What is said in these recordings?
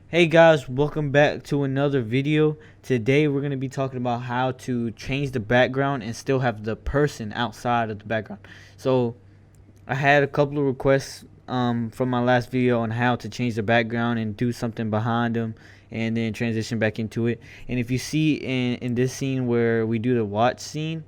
Hey guys, welcome back to another video. Today we're going to be talking about how to change the background and still have the person outside of the background. So I had a couple of requests from my last video on how to change the background and do something behind them and then transition back into it. And if you see in this scene where we do the watch scene,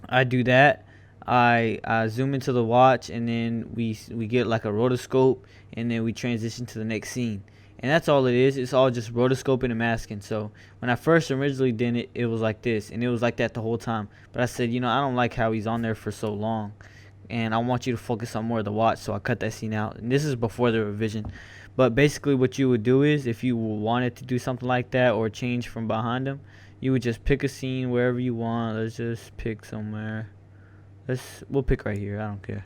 I do that. I zoom into the watch and then we get like a rotoscope and then we transition to the next scene. And that's all it is. It's all just rotoscoping and masking. So when I first originally did it, it was like this, and it was like that the whole time. But I said, I don't like how he's on there for so long, and I want you to focus on more of the watch. So I cut that scene out. And this is before the revision. But basically, what you would do is, if you wanted to do something like that or change from behind him, you would just pick a scene wherever you want. Let's just pick somewhere. We'll pick right here. I don't care.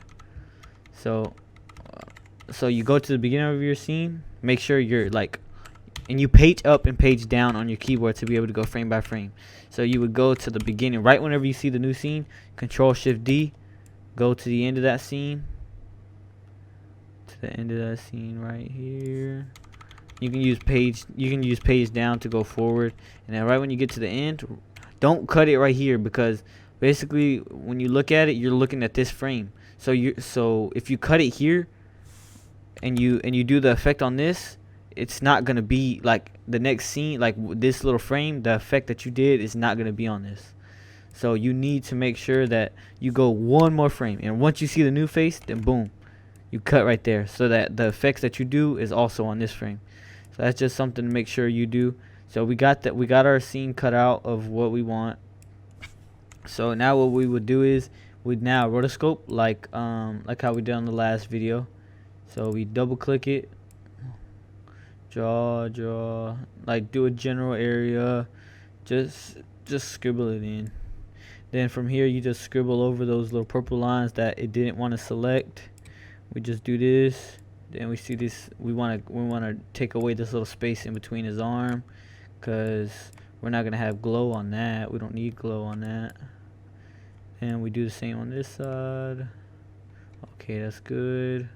So you go to the beginning of your scene, make sure you're and you page up and page down on your keyboard to be able to go frame by frame. So you would go to the beginning right whenever you see the new scene, Control Shift D, go to the end of that scene, right here. You can use page down to go forward, and then right when you get to the end, don't cut it right here, because basically when you look at it, you're looking at this frame. So if you cut it here and you do the effect on this, it's not gonna be like the next scene, like this little frame. The effect that you did is not gonna be on this. So you need to make sure that you go one more frame, and once you see the new face, then boom, you cut right there, so that the effects that you do is also on this frame. So that's just something to make sure you do. So we got our scene cut out of what we want. So now what we would do is we'd now rotoscope like how we did on the last video. So we double click it, draw, like do a general area, just scribble it in. Then from here you just scribble over those little purple lines that it didn't want to select. We just do this. Then we see this, we want to take away this little space in between his arm, because we're not going to have glow on that. We don't need glow on that. And we do the same on this side. Okay, that's good.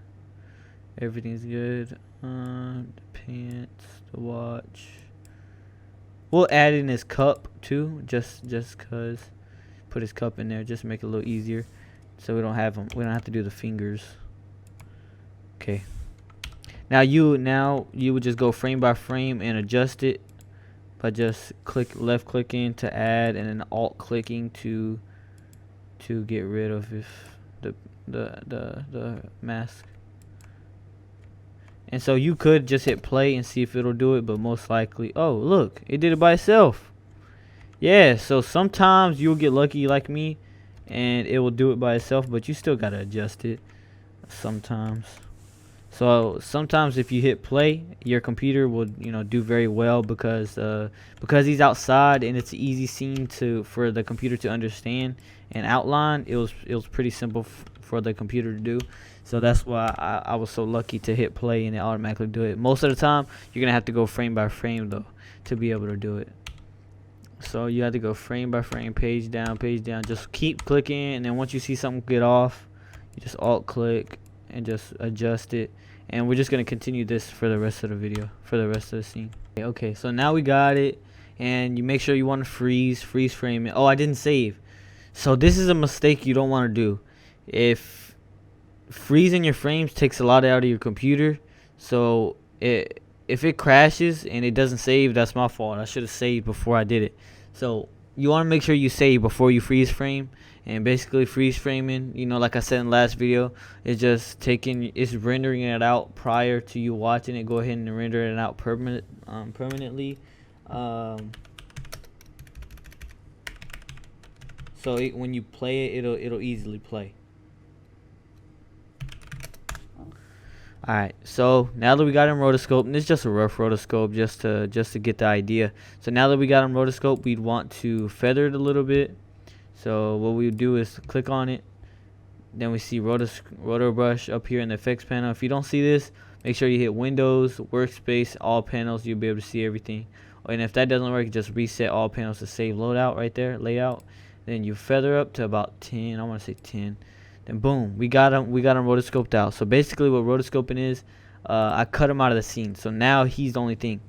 Everything's good. The pants, the watch. We'll add in his cup too, just cause. Put his cup in there, just make it a little easier, so we don't have to do the fingers. Okay. Now you would just go frame by frame and adjust it by just left clicking to add, and then alt clicking to get rid of the mask. And so you could just hit play and see if it'll do it, but most likely, oh look, it did it by itself. Yeah, so sometimes you'll get lucky like me and it will do it by itself, but you still gotta adjust it sometimes. So sometimes if you hit play, your computer will do very well, because he's outside and it's an easy scene for the computer to understand and outline. It was pretty simple for the computer to do. So that's why I was so lucky to hit play and it automatically do it. Most of the time you're gonna have to go frame by frame though to be able to do it. So you have to go frame by frame, page down, just keep clicking, and then once you see something get off, you just alt click and just adjust it. And we're just going to continue this for the rest of the video, for the rest of the scene. Okay, so now we got it, and you make sure you want to freeze frame it. Oh, I didn't save. So this is a mistake you don't want to do. If freezing your frames takes a lot out of your computer, so if it crashes and it doesn't save, that's my fault. I should have saved before I did it. So you want to make sure you save before you freeze frame. And basically freeze framing, like I said in the last video, is just it's rendering it out prior to you watching it. Go ahead and render it out permanently. So when you play it, it'll easily play. Alright, so now that we got him rotoscope, and it's just a rough rotoscope just to get the idea. So now that we got him rotoscope, we'd want to feather it a little bit. So what we would do is click on it, then we see roto brush up here in the effects panel. If you don't see this, make sure you hit Windows, Workspace, all panels. You'll be able to see everything. And if that doesn't work, just reset all panels to save loadout right there, layout. Then you feather up to about 10. I want to say 10. Then boom, we got them rotoscoped out. So basically what rotoscoping is, I cut him out of the scene. So now he's the only thing.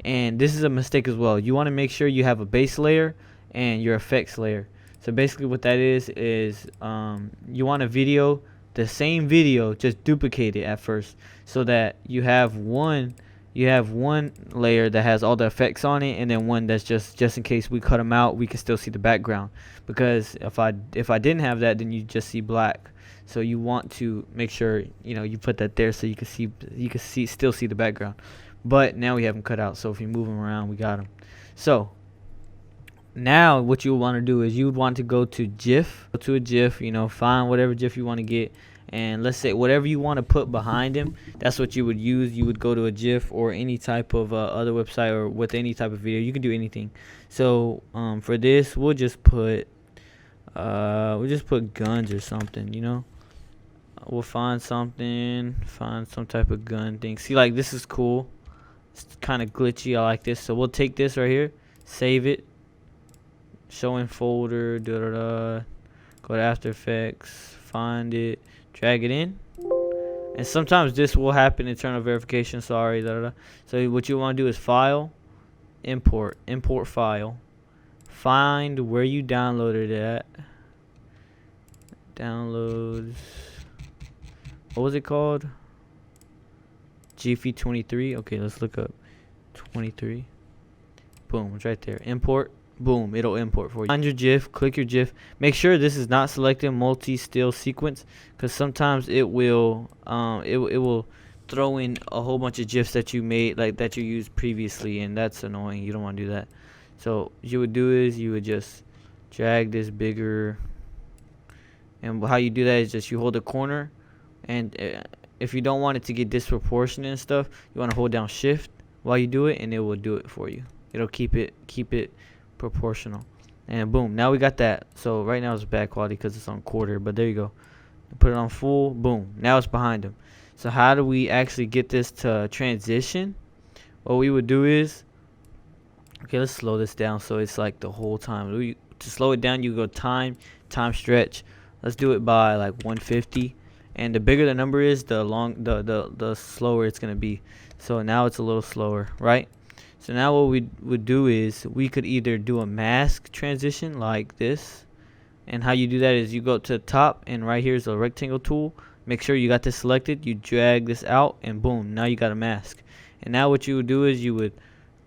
And this is a mistake as well. You want to make sure you have a base layer and your effects layer. So basically what that is you want a video, the same video, just duplicate it at first, so that you have one layer that has all the effects on it, and then one that's just in case we cut them out, we can still see the background. Because if I didn't have that, then you just see black. So you want to make sure you put that there so you can still see the background. But now we have them cut out, so if you move them around, we got them. So now what you want to do is you would want to go to GIF, find whatever GIF you want to get, and let's say whatever you want to put behind him, that's what you would use. You would go to a GIF or any type of other website, or with any type of video, you can do anything. So for this, we'll just put guns or something. We'll find some type of gun thing. See, like, this is cool. It's kind of glitchy. I like this. So we'll take this right here, save it, show in folder, go to After Effects, find it, drag it in. And sometimes this will happen, internal verification, sorry, So what you want to do is file, import file, find where you downloaded it at, downloads, what was it called? Gphy 23. Okay, let's look up 23. Boom, it's right there. Import. Boom, it'll import for you. Find your GIF, click your GIF. Make sure this is not selected multi-still sequence, because sometimes it will throw in a whole bunch of GIFs that you made, like that you used previously, and that's annoying. You don't want to do that. So what you would do is you would just drag this bigger, and how you do that is just you hold the corner, and if you don't want it to get disproportionate and stuff, you want to hold down shift while you do it, and it will do it for you. It'll keep it proportional. And boom, now we got that. So right now it's bad quality because it's on quarter, but there you go. Put it on full. Boom, now it's behind him. So how do we actually get this to transition? What we would do is, okay, let's slow this down so it's like the whole time. To slow it down, you go time stretch. Let's do it by like 150. And the bigger the number is, the slower it's gonna be. So now it's a little slower, right? So now what we would do is we could either do a mask transition like this. And how you do that is you go to the top, and right here is a rectangle tool. Make sure you got this selected. You drag this out, and boom, now you got a mask. And now what you would do is you would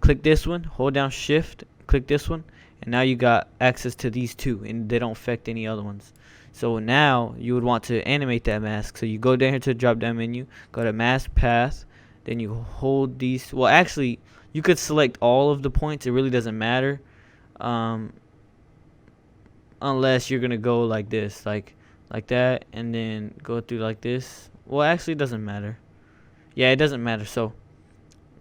click this one, hold down shift, click this one, and now you got access to these two, and they don't affect any other ones. So now you would want to animate that mask. So you go down here to the drop down menu, go to mask path, then you hold these. Well, actually, you could select all of the points. It really doesn't matter, unless you're gonna go like this, like that, and then go through like this. Well, actually, it doesn't matter. Yeah, it doesn't matter. So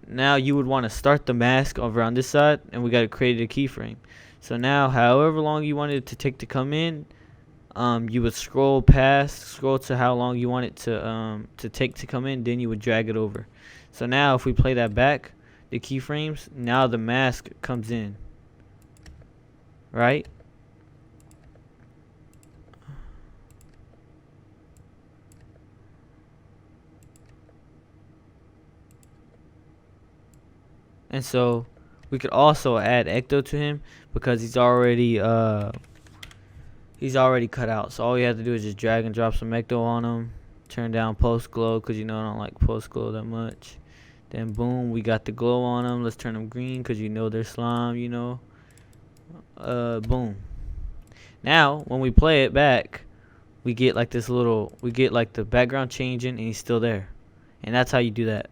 now you would want to start the mask over on this side, and we got to create a keyframe. So now, however long you wanted it to take to come in, you would scroll to how long you want it to take to come in, then you would drag it over. So now if we play that back, the keyframes, now the mask comes in, right? And so we could also add ecto to him because he's already cut out. So all you have to do is just drag and drop some ecto on him. Turn down post glow because I don't like post glow that much. Then boom, we got the glow on them. Let's turn them green because they're slime. Boom. Now when we play it back, we get like the background changing, and he's still there. And that's how you do that.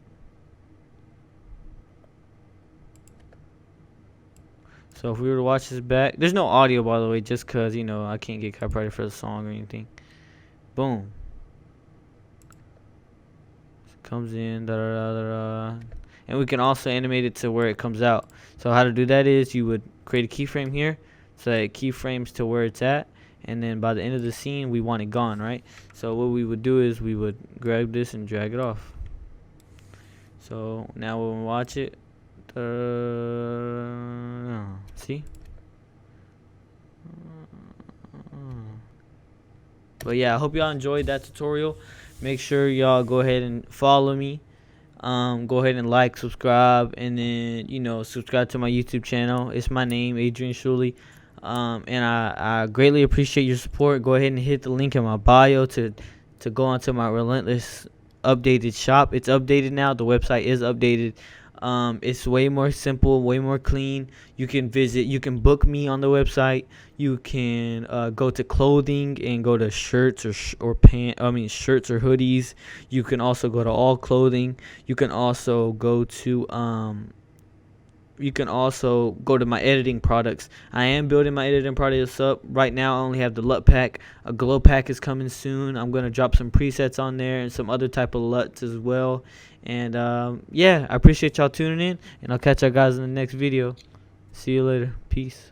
So if we were to watch this back, there's no audio, by the way, just because, I can't get copyrighted for the song or anything. Boom. Comes in, and we can also animate it to where it comes out. So how to do that is you would create a keyframe here, so that it keyframes to where it's at, and then by the end of the scene, we want it gone, right? So what we would do is we would grab this and drag it off. So now when we watch it, see? But yeah, I hope y'all enjoyed that tutorial. Make sure y'all go ahead and follow me Go ahead and like, subscribe, and then subscribe to my YouTube channel. It's my name, Adrian Sciulli. And I greatly appreciate your support. Go ahead and hit the link in my bio to go onto my Relentless updated shop. It's updated now. The website is updated. It's way more simple, way more clean. You can book me on the website. You can go to clothing and go to shirts shirts or hoodies. You can also go to all clothing. You can also go to my editing products. I am building my editing products up. Right now I only have the LUT pack. A glow pack is coming soon. I'm going to drop some presets on there and some other type of LUTs as well. And yeah, I appreciate y'all tuning in, and I'll catch y'all guys in the next video. See you later. Peace.